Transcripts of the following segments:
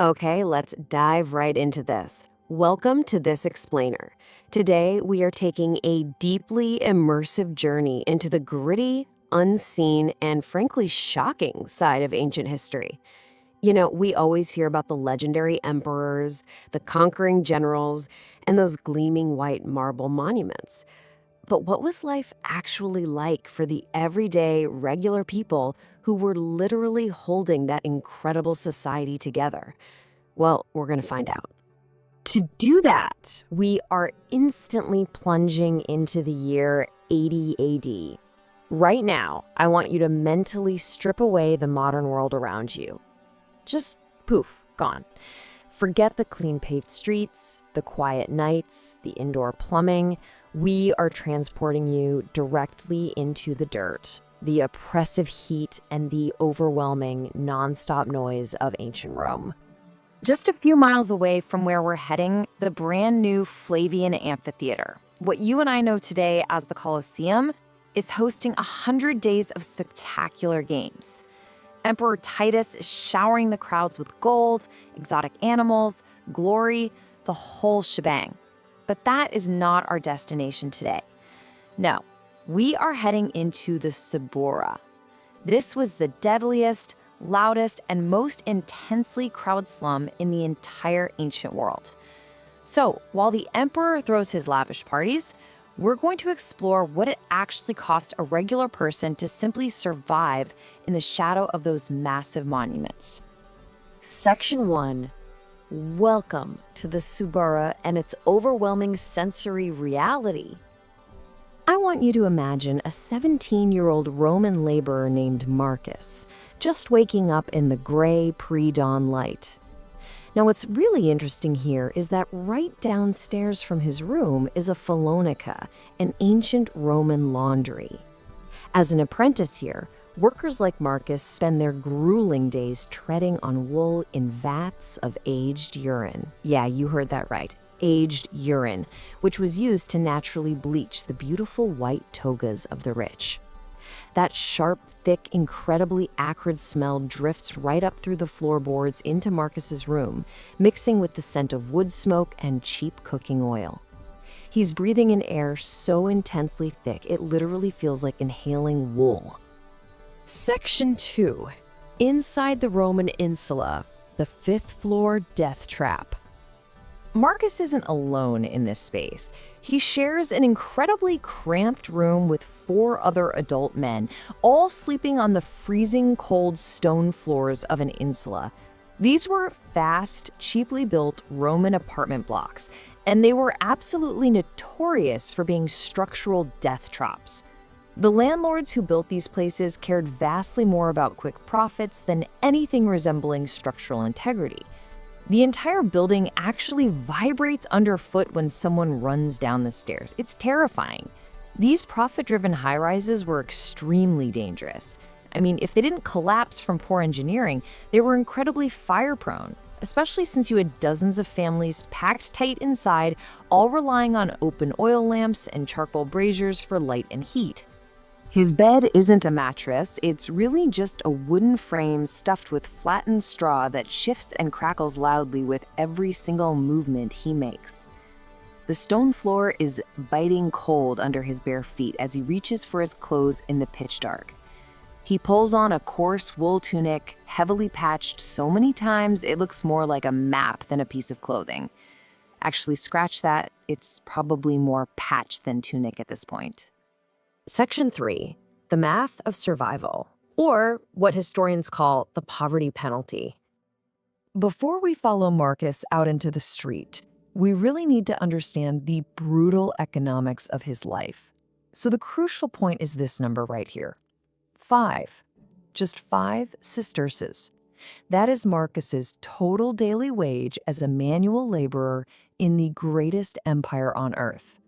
Okay, let's dive right into this. Welcome to This Explainer. Today, we are taking a deeply immersive journey into the gritty, unseen, and frankly shocking side of ancient history. We always hear about the legendary emperors, the conquering generals, and those gleaming white marble monuments. But what was life actually like for the everyday, regular people who were literally holding that incredible society together? Well, we're going to find out. To do that, we are instantly plunging into the year 80 AD. Right now, I want you to mentally strip away the modern world around you. Just poof, gone. Forget the clean paved streets, the quiet nights, the indoor plumbing. We are transporting you directly into the dirt, the oppressive heat, and the overwhelming, nonstop noise of ancient Rome. Just a few miles away from where we're heading, the brand new Flavian Amphitheater, what you and I know today as the Colosseum, is hosting 100 days of spectacular games. Emperor Titus is showering the crowds with gold, exotic animals, glory, the whole shebang. But that is not our destination today. No, we are heading into the Suburra. This was the deadliest, loudest, and most intensely crowded slum in the entire ancient world. So, while the emperor throws his lavish parties, we're going to explore what it actually cost a regular person to simply survive in the shadow of those massive monuments. Section 1. Welcome to the Suburra and its overwhelming sensory reality. I want you to imagine a 17-year-old Roman laborer named Marcus, just waking up in the gray pre-dawn light. Now, what's really interesting here is that right downstairs from his room is a Phalonica, an ancient Roman laundry. As an apprentice here, workers like Marcus spend their grueling days treading on wool in vats of aged urine. Yeah, you heard that right. Aged urine, which was used to naturally bleach the beautiful white togas of the rich. That sharp, thick, incredibly acrid smell drifts right up through the floorboards into Marcus's room, mixing with the scent of wood smoke and cheap cooking oil. He's breathing in air so intensely thick it literally feels like inhaling wool. Section 2. Inside the Roman insula, the 5th floor death trap. Marcus isn't alone in this space. He shares an incredibly cramped room with 4 other adult men, all sleeping on the freezing cold stone floors of an insula. These were fast, cheaply built Roman apartment blocks, and they were absolutely notorious for being structural death traps. The landlords who built these places cared vastly more about quick profits than anything resembling structural integrity. The entire building actually vibrates underfoot when someone runs down the stairs. It's terrifying. These profit-driven high-rises were extremely dangerous. I mean, if they didn't collapse from poor engineering, they were incredibly fire-prone, especially since you had dozens of families packed tight inside, all relying on open oil lamps and charcoal braziers for light and heat. His bed isn't a mattress, it's really just a wooden frame stuffed with flattened straw that shifts and crackles loudly with every single movement he makes. The stone floor is biting cold under his bare feet as he reaches for his clothes in the pitch dark. He pulls on a coarse wool tunic, heavily patched so many times it looks more like a map than a piece of clothing. Actually, scratch that, it's probably more patch than tunic at this point. Section 3. The math of survival, or what historians call the poverty penalty. Before we follow Marcus out into the street, we really need to understand the brutal economics of his life. So the crucial point is this number right here. 5. Just 5 sesterces. That is Marcus's total daily wage as a manual laborer in the greatest empire on earth.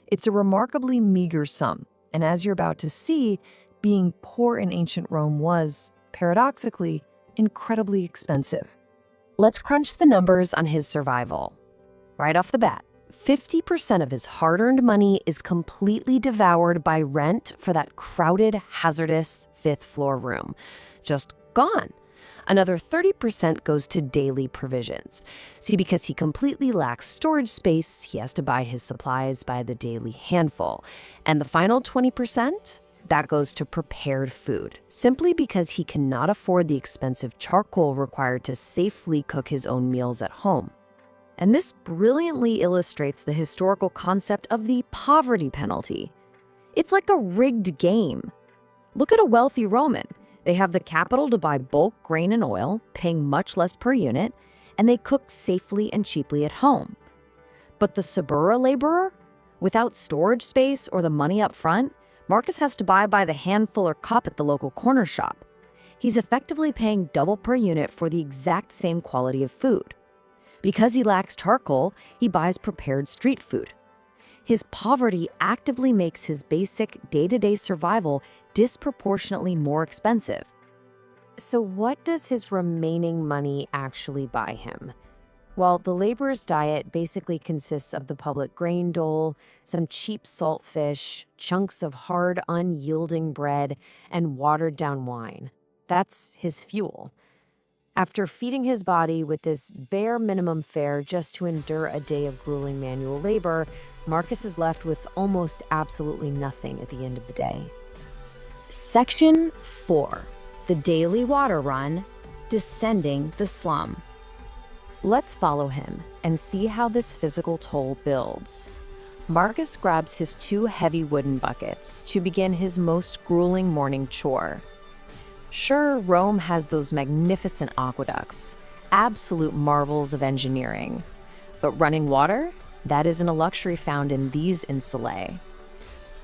It's a remarkably meager sum. And as you're about to see, being poor in ancient Rome was, paradoxically, incredibly expensive. Let's crunch the numbers on his survival. Right off the bat, 50% of his hard-earned money is completely devoured by rent for that crowded, hazardous 5th floor room. Just gone. Another 30% goes to daily provisions. See, because he completely lacks storage space, he has to buy his supplies by the daily handful. And the final 20%? That goes to prepared food, simply because he cannot afford the expensive charcoal required to safely cook his own meals at home. And this brilliantly illustrates the historical concept of the poverty penalty. It's like a rigged game. Look at a wealthy Roman. They have the capital to buy bulk grain and oil, paying much less per unit, and they cook safely and cheaply at home. But the Suburra laborer, without storage space or the money up front, Marcus has to buy by the handful or cup at the local corner shop. He's effectively paying double per unit for the exact same quality of food. Because he lacks charcoal, he buys prepared street food. His poverty actively makes his basic day-to-day survival disproportionately more expensive. So what does his remaining money actually buy him? Well, the laborer's diet basically consists of the public grain dole, some cheap salt fish, chunks of hard, unyielding bread, and watered-down wine. That's his fuel. After feeding his body with this bare minimum fare just to endure a day of grueling manual labor, Marcus is left with almost absolutely nothing at the end of the day. Section 4. The Daily Water Run, Descending the Slum. Let's follow him and see how this physical toll builds. Marcus grabs his 2 heavy wooden buckets to begin his most grueling morning chore. Sure, Rome has those magnificent aqueducts, absolute marvels of engineering. But running water? That isn't a luxury found in these insulae.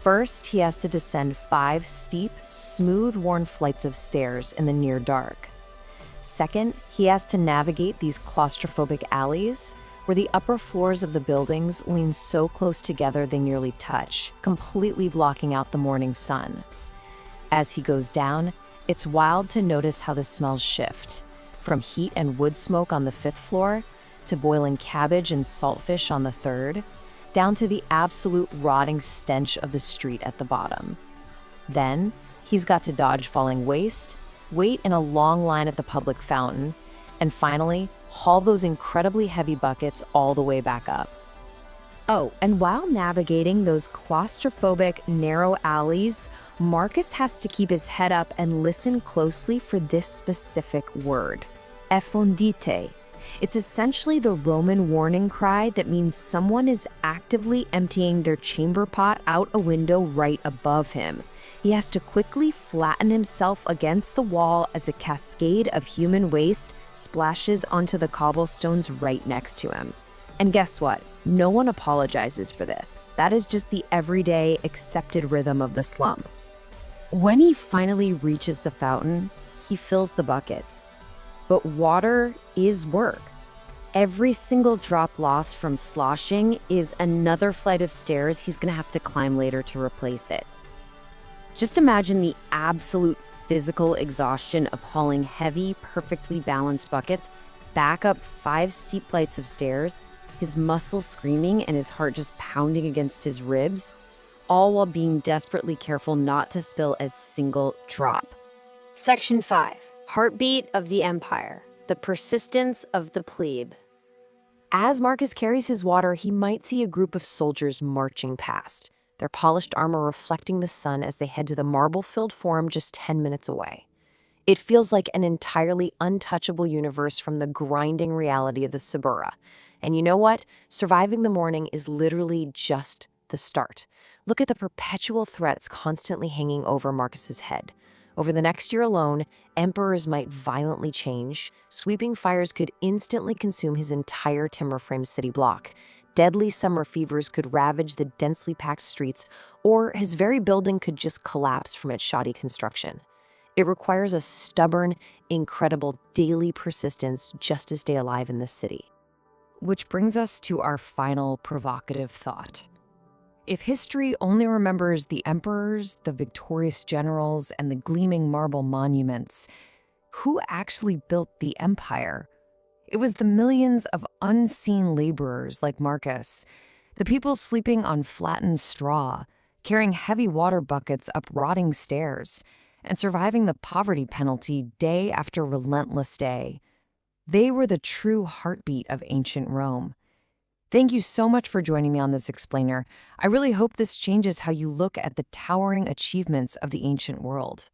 First, he has to descend 5 steep, smooth-worn flights of stairs in the near dark. Second, he has to navigate these claustrophobic alleys where the upper floors of the buildings lean so close together they nearly touch, completely blocking out the morning sun. As he goes down, it's wild to notice how the smells shift, from heat and wood smoke on the 5th floor to boiling cabbage and saltfish on the 3rd, down to the absolute rotting stench of the street at the bottom. Then, he's got to dodge falling waste, wait in a long line at the public fountain, and finally, haul those incredibly heavy buckets all the way back up. Oh, and while navigating those claustrophobic, narrow alleys, Marcus has to keep his head up and listen closely for this specific word, effondite. It's essentially the Roman warning cry that means someone is actively emptying their chamber pot out a window right above him. He has to quickly flatten himself against the wall as a cascade of human waste splashes onto the cobblestones right next to him. And guess what? No one apologizes for this. That is just the everyday, accepted rhythm of the slum. When he finally reaches the fountain, he fills the buckets. But water is work. Every single drop lost from sloshing is another flight of stairs he's gonna have to climb later to replace it. Just imagine the absolute physical exhaustion of hauling heavy, perfectly balanced buckets back up 5 steep flights of stairs, his muscles screaming and his heart just pounding against his ribs, all while being desperately careful not to spill a single drop. Section 5. Heartbeat of the Empire, the persistence of the plebe. As Marcus carries his water, he might see a group of soldiers marching past, their polished armor reflecting the sun as they head to the marble-filled forum just 10 minutes away. It feels like an entirely untouchable universe from the grinding reality of the Suburra. And you know what? Surviving the morning is literally just the start. Look at the perpetual threats constantly hanging over Marcus's head. Over the next year alone, emperors might violently change, sweeping fires could instantly consume his entire timber frame city block, deadly summer fevers could ravage the densely packed streets, or his very building could just collapse from its shoddy construction. It requires a stubborn, incredible daily persistence just to stay alive in this city. Which brings us to our final provocative thought. If history only remembers the emperors, the victorious generals, and the gleaming marble monuments, who actually built the empire? It was the millions of unseen laborers like Marcus, the people sleeping on flattened straw, carrying heavy water buckets up rotting stairs, and surviving the poverty penalty day after relentless day. They were the true heartbeat of ancient Rome. Thank you so much for joining me on this explainer. I really hope this changes how you look at the towering achievements of the ancient world.